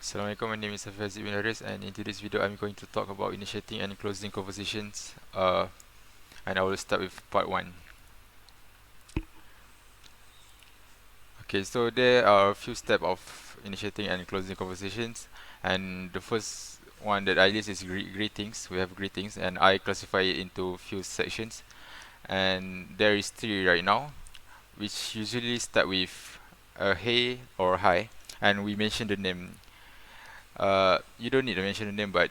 Assalamualaikum, my name is Haziq and in today's video I'm going to talk about initiating and closing conversations and I will start with part 1. Okay, so there are a few steps of initiating and closing conversations, and the first one that I list is greetings. We have greetings and I classify it into few sections, and there is 3 right now, which usually start with a hey or hi, and we mention the name. You don't need to mention the name, but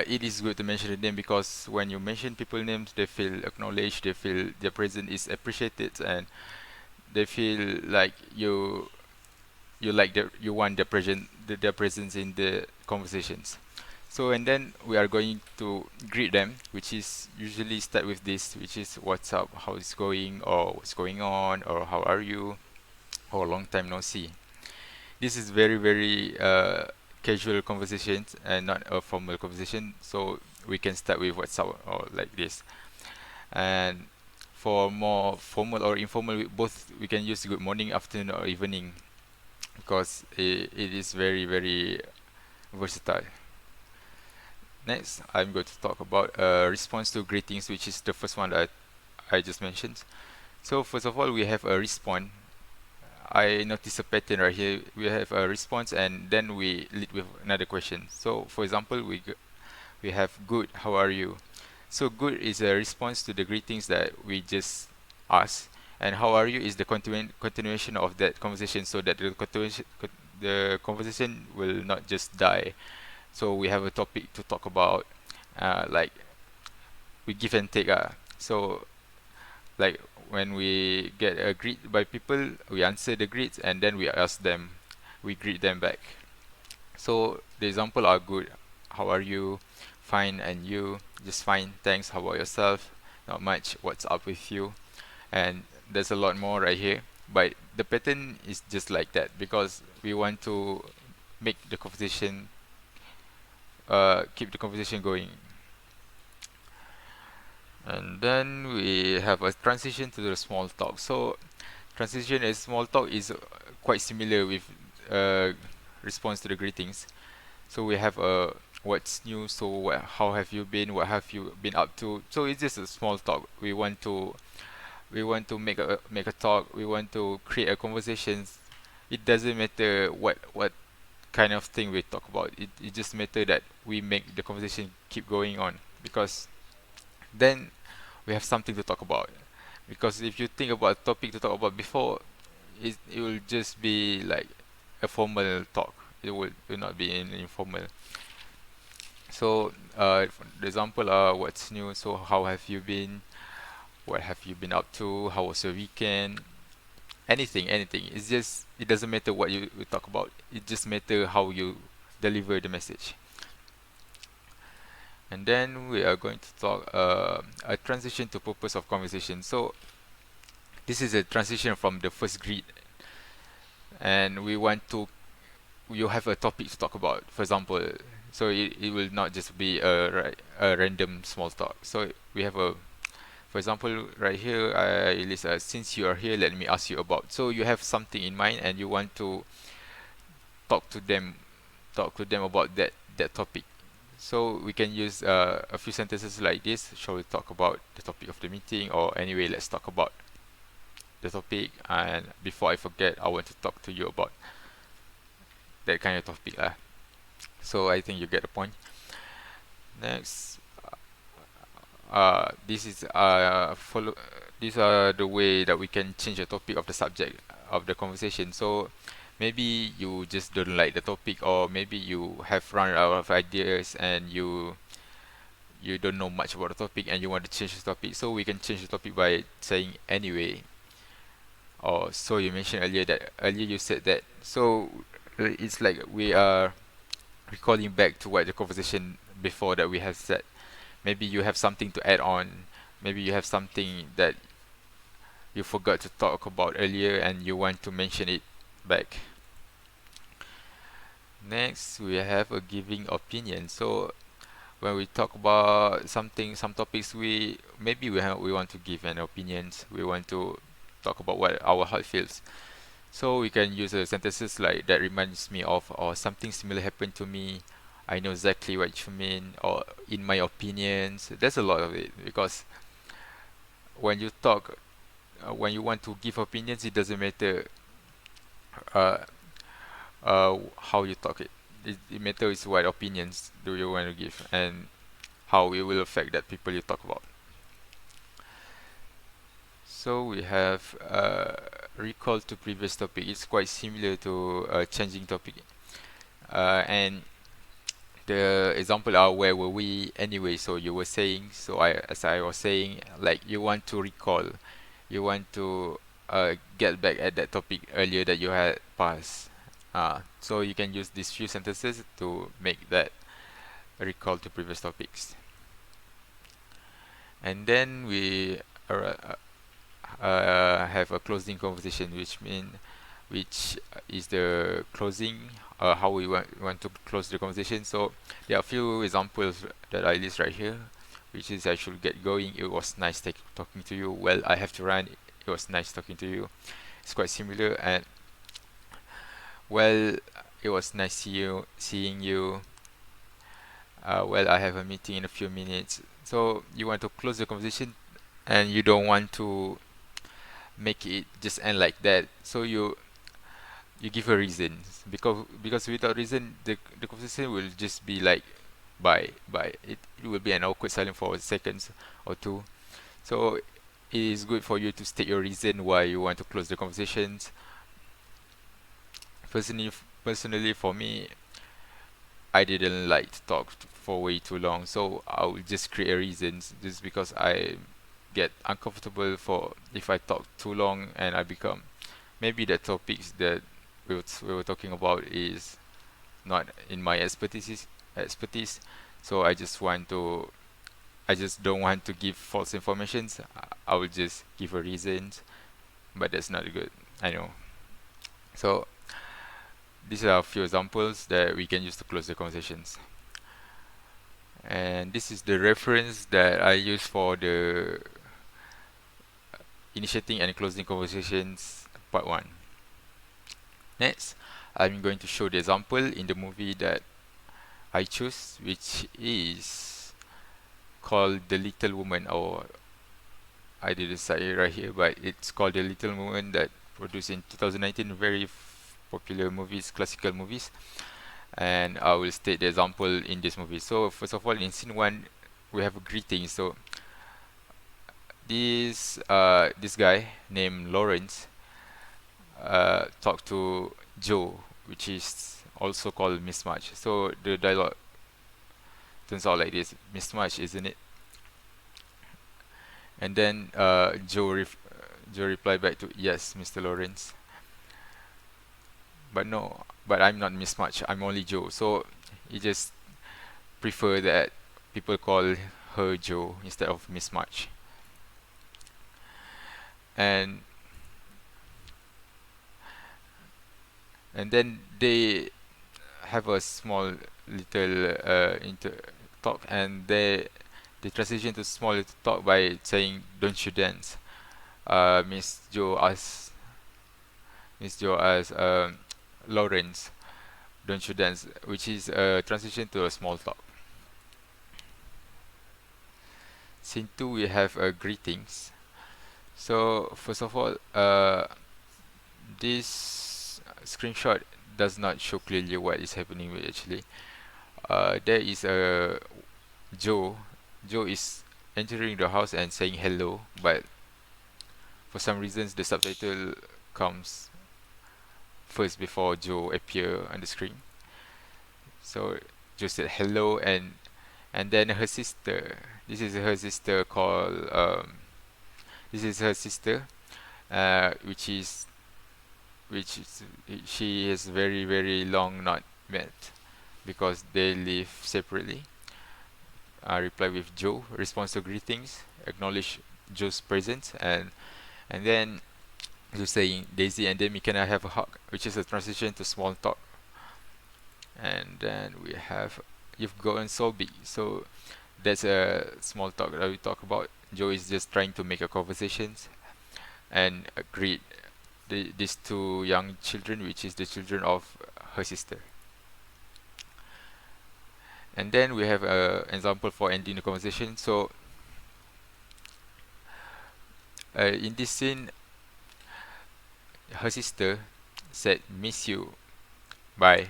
it is good to mention the name because when you mention people names, they feel acknowledged, they feel their presence is appreciated, and they feel like you like you want their presence in the conversations. So and then we are going to greet them, which is usually start with this, which is what's up, how it's going, or what's going on, or how are you, or long time no see. This is very casual conversations and not a formal conversation, so we can start with what's up or like this. And for more formal or informal, both we can use good morning, afternoon, or evening because it is very versatile. Next, I'm going to talk about response to greetings, which is the first one that I just mentioned. So first of all, we have a response. I notice a pattern right here. We have a response and then we lead with another question. So for example, we have good, how are you? So good is a response to the greetings that we just asked, and how are you is the continuation of that conversation, so that the conversation will not just die. So we have a topic to talk about, like we give and take. So like when we get a greet by people, we answer the greets and then we ask them, we greet them back. So the example are good, how are you, fine, and you, just fine, thanks, how about yourself, not much, what's up with you, and there's a lot more right here, but the pattern is just like that because we want to make the conversation keep the conversation going. And then we have a transition to the small talk. So transition and small talk is quite similar with uh, response to the greetings. So we have a what's new. So how have you been? What have you been up to? So it's just a small talk. We want to make a talk. We want to create a conversation. It doesn't matter what kind of thing we talk about. It just matter that we make the conversation keep going on because then we have something to talk about. Because if you think about a topic to talk about before, it will just be like a formal talk. It will not be an informal. So, for the example, what's new? So, how have you been? What have you been up to? How was your weekend? Anything. It's just it doesn't matter what you talk about. It just matter how you deliver the message. And then we are going to talk a transition to purpose of conversation. So this is a transition from the first greet, and we want to you have a topic to talk about. For example, so it will not just be a random small talk. So we have a for example right here I list since you are here, let me ask you about. So you have something in mind and you want to talk to them talk to them about that topic. So we can use a few sentences like this. Shall we talk about the topic of the meeting, or anyway, let's talk about the topic. And before I forget, I want to talk to you about that kind of topic lah. So I think you get the point. Next, this is follow. These are the way that we can change the topic of the subject of the conversation. So maybe you just don't like the topic, or maybe you have run out of ideas and you don't know much about the topic and you want to change the topic. So we can change the topic by saying anyway. Or so you mentioned earlier you said that. So it's like we are recalling back to what the conversation before that we have said. Maybe you have something to add on. Maybe you have something that you forgot to talk about earlier and you want to mention it back. Next, we have a giving opinion. So when we talk about something, some topics, we want to give an opinions. We want to talk about what our heart feels. So we can use sentences like that reminds me of, or something similar happened to me. I know exactly what you mean, or in my opinions. There's a lot of it because when you talk, when you want to give opinions, it doesn't matter uh, how you talk it. It matters what opinions do you want to give and how it will affect that people you talk about. So we have recall to previous topic. It's quite similar to changing topic. And the example are where were we anyway? So you were saying. So as I was saying, like you want to recall, you want to get back at that topic earlier that you had passed. So you can use these few sentences to make that recall to previous topics. And then we have a closing conversation, which is the closing, how we want to close the conversation. So there are a few examples that I list right here, which is I should get going. It was nice talking to you. Well, I have to run. It was nice talking to you. It's quite similar. And well, it was nice seeing you. Well, I have a meeting in a few minutes. So you want to close the conversation, and you don't want to make it just end like that. So you give a reason, because without reason the conversation will just be like bye. It will be an awkward silence for seconds or two. So it is good for you to state your reason why you want to close the conversations. Personally for me, I didn't like to talk for way too long, so I will just create a reason just because I get uncomfortable for if I talk too long and I become, maybe the topics that we were talking about is not in my expertise. So I just don't want to give false informations. I will just give a reason, but that's not good, I know. So these are a few examples that we can use to close the conversations. And this is the reference that I use for the initiating and closing conversations part 1. Next, I'm going to show the example in the movie that I choose, which is called The Little Woman, or I didn't say it right here, but it's called The Little Woman, that produced in 2019, very popular movies, classical movies. And I will state the example in this movie. So first of all, in scene 1, we have a greeting. So this guy named Lawrence talked to Joe, which is also called mismatch. So the dialogue turns out like this: mismatch, isn't it? And then Joe replied back to, yes, Mr. Lawrence. But no, but I'm not mismatch. I'm only Joe. So he just prefer that people call her Joe instead of mismatch. And then they have a small little talk, and they transition to small little talk by saying, "Don't you dance?" Miss Joe asks Lawrence, "Don't you dance?" Which is a transition to a small talk. Scene 2, we have greetings. So first of all, this screenshot does not show clearly what is happening actually. There is a Joe. Joe is entering the house and saying hello, but for some reasons the subtitle comes first before Joe appear on the screen. So Joe said hello, and then her sister. This is her sister called this is her sister, which is she is very long not met because they live separately. Reply with Joe, responds to greetings, acknowledge Joe's presence, and then Joe saying, Daisy and Demi, can I have a hug? Which is a transition to small talk. And then we have, you've gotten so big. So that's a small talk that we talk about. Joe is just trying to make a conversation and greet these two young children, which is the children of her sister. And then we have a example for ending the conversation. So in this scene, her sister said, "Miss you, bye."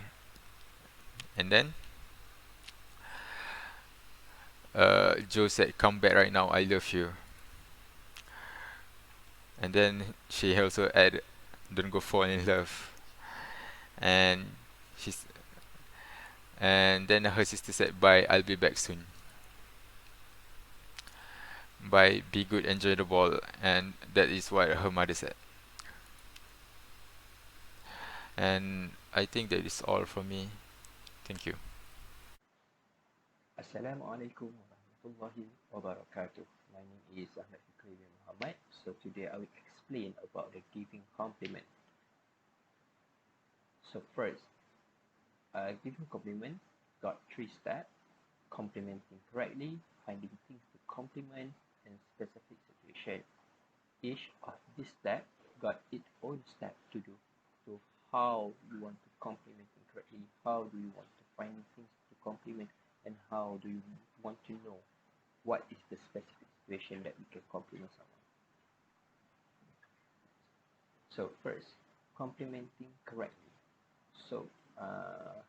And then Joe said, "Come back right now, I love you." And then she also added, "Don't go fall in love." And she's and then her sister said, "Bye, I'll be back soon. Bye, be good, enjoy the ball." And that is what her mother said. And I think that is all from me. Thank you. Assalamualaikum warahmatullahi wabarakatuh. My name is FIKRI bin Muhammad. So today I will explain about the giving compliment. So first, giving compliment got three steps: complimenting correctly, finding things to compliment, and specific situation. Each of these steps got its own step to do. So how you want to compliment correctly, how do you want to find things to compliment, and how do you want to know what is the specific situation that we can compliment someone. So first, complimenting correctly. So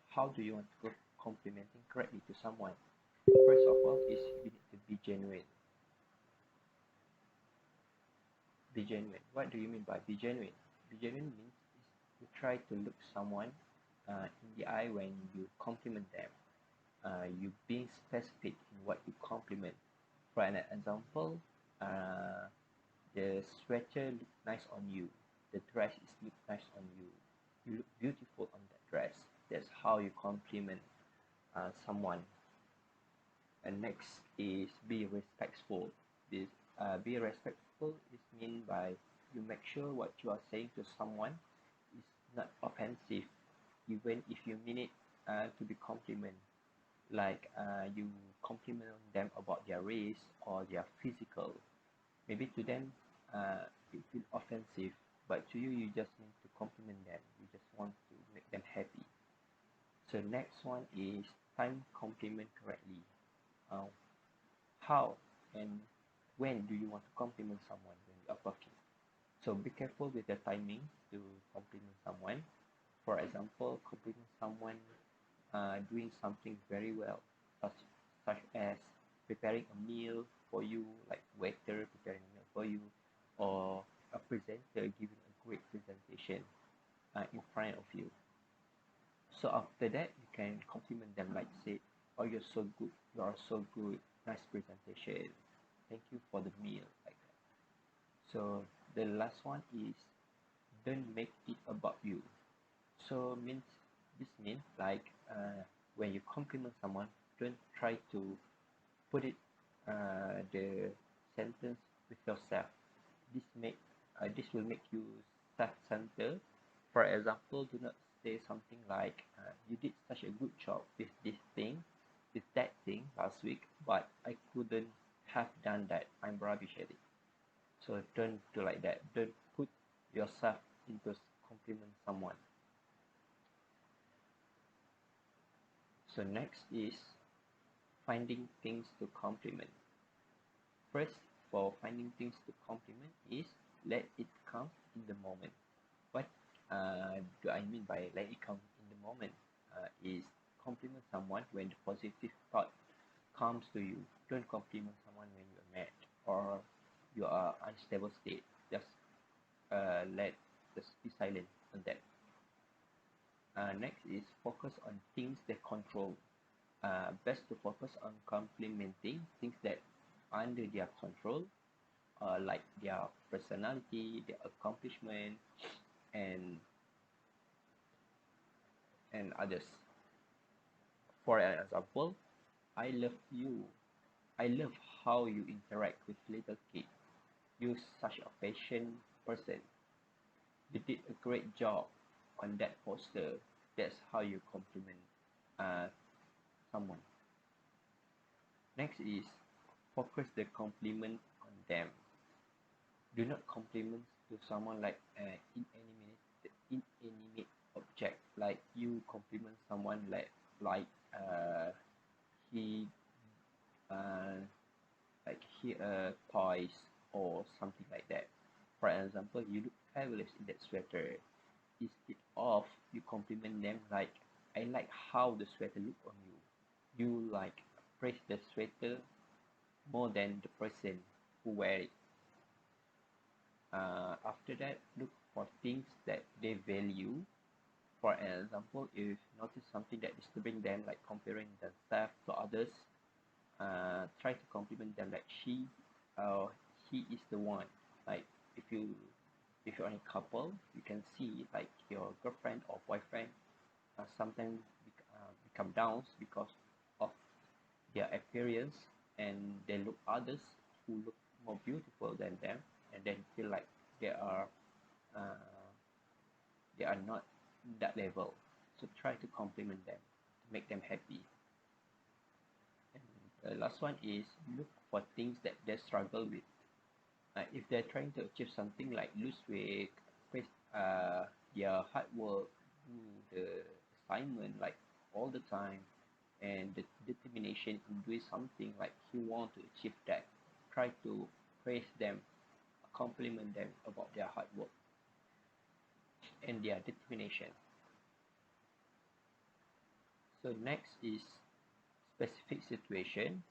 how do you want to go complimenting correctly to someone? First of all is you need to be genuine. Be genuine. What do you mean by be genuine? Be genuine means is you try to look someone in the eye when you compliment them. You being specific in what you compliment. For an example, the sweater look nice on you. The dress is look nice on you. You look beautiful on that dress. That's how you compliment someone. And next is be respectful. This be respectful is mean by you make sure what you are saying to someone is not offensive, even if you mean it to be compliment. Like you compliment them about their race or their physical. Maybe to them it feels offensive, but to you, you just need to compliment them. You just want to make them happy. So next one is time compliment correctly. Uh, how and when do you want to compliment someone when you are talking? So be careful with the timing to compliment someone. For example, compliment someone doing something very well, such as preparing a meal for you, like waiter preparing a meal for you, or a presenter giving a great presentation in front of you. So after that, you can compliment them, like say, "Oh, you're so good. You are so good. Nice presentation. Thank you for the meal," like that. So the last one is don't make it about you. So means this means like when you compliment someone, don't try to put it the sentence with yourself. This will make you self-centered. For example, do not say something like you did such a good job with this thing, with that thing last week, but I couldn't have done that. I'm rubbish at it. So don't do like that. Don't put yourself into compliment someone. So next is finding things to compliment. First, for finding things to compliment is let it come in the moment. What do I mean by let it come in the moment? Is compliment someone when the positive thought comes to you. Don't compliment someone when you're mad or you are unstable state. Just just be silent on that. Next is focus on things they control. Best to focus on complementing things that under their control, like their personality, their accomplishment, and others. For an example, I love you. I love how you interact with little kids. You're such a patient person. You did a great job on that poster. That's how you compliment uh, someone. Next is focus the compliment on them. Do not compliment to someone like inanimate object, like you compliment someone like he uh, like toys or something like that. For example, you look fabulous in that sweater. Instead of you compliment them like, I like how the sweater look on you. You like praise the sweater more than the person who wear it. After that, look for things that they value. For example, if you notice something that disturbing them, like comparing themselves to others, try to compliment them like he is the one. Like if you if you're in a couple, you can see like your girlfriend or boyfriend sometimes become downs because of their appearance, and they look others who look more beautiful than them, and then feel like they are uh, they are not that level. So try to compliment them to make them happy. And the last one is look for things that they struggle with. If they're trying to achieve something like lose weight, praise their hard work, do the assignment like all the time, and the determination in doing something like he want to achieve that, try to praise them, compliment them about their hard work and their determination. So next is specific situation,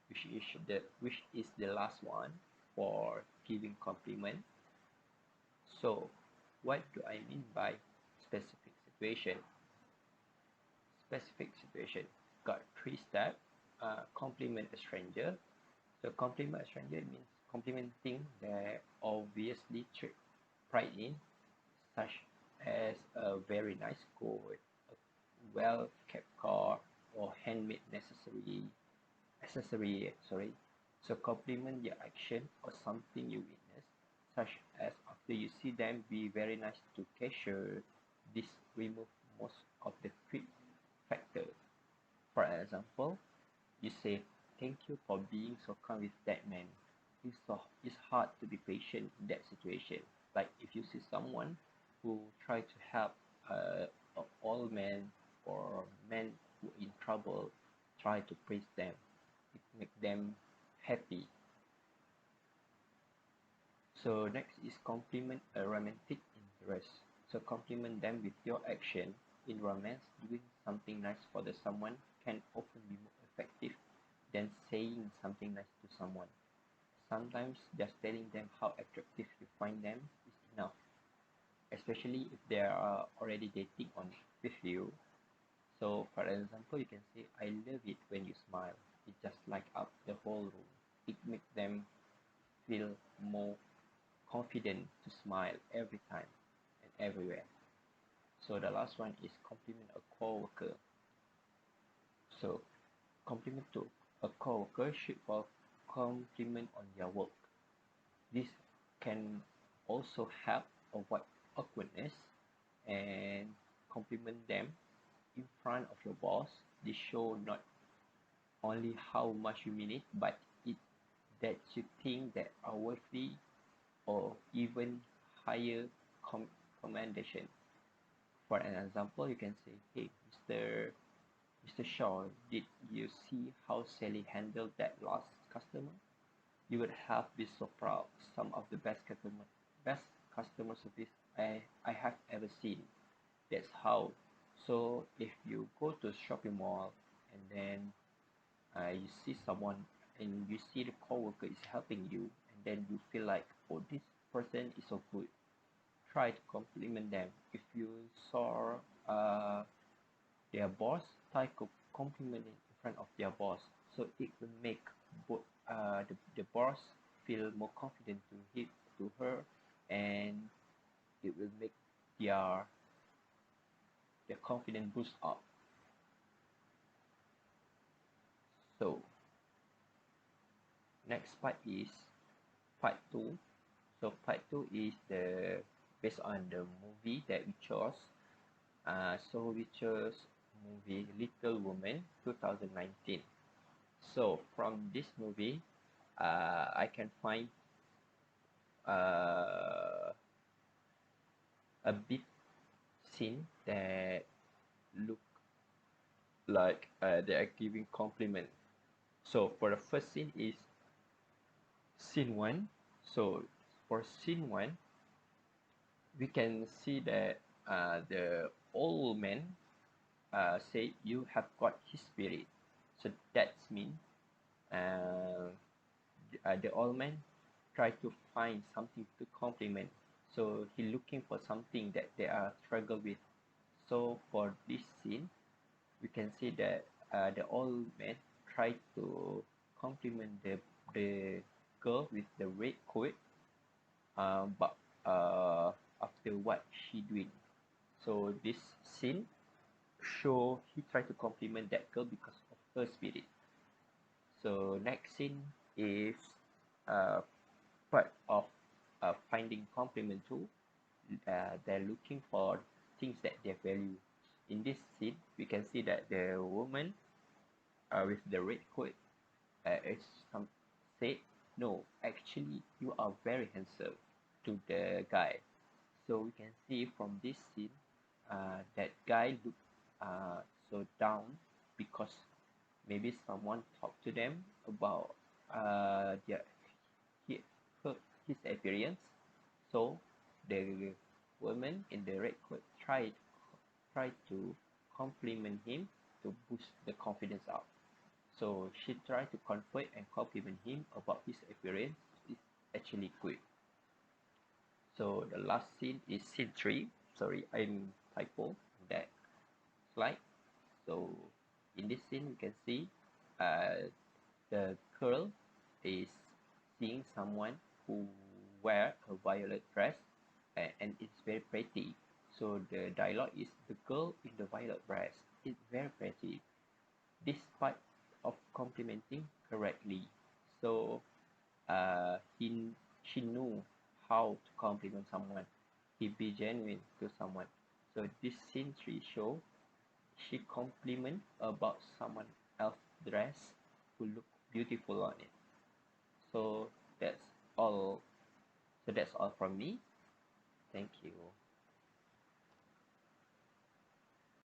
which is the last one for giving compliment. So what do I mean by specific situation? Specific situation got three steps. Compliment a stranger. So compliment a stranger means complimenting their obviously pride in, such as a very nice coat, a well kept car, or handmade accessory. So compliment their action or something you witness, such as after you see them be very nice to cashier. This remove most of the quick factor. For example, you say, thank you for being so kind with that man. It's hard to be patient in that situation. Like if you see someone who try to help an old man or man who in trouble, try to praise them. It make them happy. So next is compliment a romantic interest. So compliment them with your action. In romance, doing something nice for the someone can often be more effective than saying something nice to someone. Sometimes just telling them how attractive you find them is enough, especially if they are already dating on with you. So for example, you can say, I love it when you smile. It just light up the whole room. It makes them feel more confident to smile every time and everywhere. So the last one is compliment a coworker. So compliment to a coworker should for compliment on their work. This can also help avoid awkwardness, and compliment them in front of your boss. This show not only how much you mean it, but it that you think that are worthy or even higher commendation. For an example, you can say, hey, Mr. Shaw, did you see how Sally handled that last customer? You would have been so proud. Some of the best customer service I have ever seen. That's how. So if you go to a shopping mall and then you see someone and you see the coworker is helping you, and then you feel like, oh, this person is so good, try to compliment them. If you saw their boss, try to compliment in front of their boss, so it will make the boss feel more confident to him to her, and it will make their their confidence boost up. So next part is part two. So part two is the based on the movie that we chose. So we chose movie Little Woman 2019. So from this movie, I can find uh, a bit scene that look like they are giving compliment. So for the first scene is scene one. So for scene one, we can see that the old man say you have got his spirit. So that's mean uh, the old man try to find something to compliment. So he looking for something that they are struggle with. So for this scene, we can see that the old man tried to compliment the girl with the red coat, but after what she doing. So this scene show he tried to compliment that girl because of her spirit. So next scene is uh, part of finding compliment too. They're looking for things that they value. In this scene, we can see that the woman with the red coat is some said, "No, actually, you are very handsome," to the guy. So we can see from this scene that guy look so down because maybe someone talked to them about their he, her, his appearance. So the woman in the red coat tried to compliment him to boost the confidence up. So she tried to comfort and compliment him about his appearance is actually good. So the last scene is scene three. Sorry, I'm typo on that slide. So in this scene, we can see uh, the girl is seeing someone who wear a violet dress and it's very pretty. So the dialogue is the girl in the violet dress is very pretty despite of complimenting correctly. So she knew how to compliment someone. He be genuine to someone. So this scene three show she compliment about someone else dress who look beautiful on it. So that's all. So that's all from me. Thank you.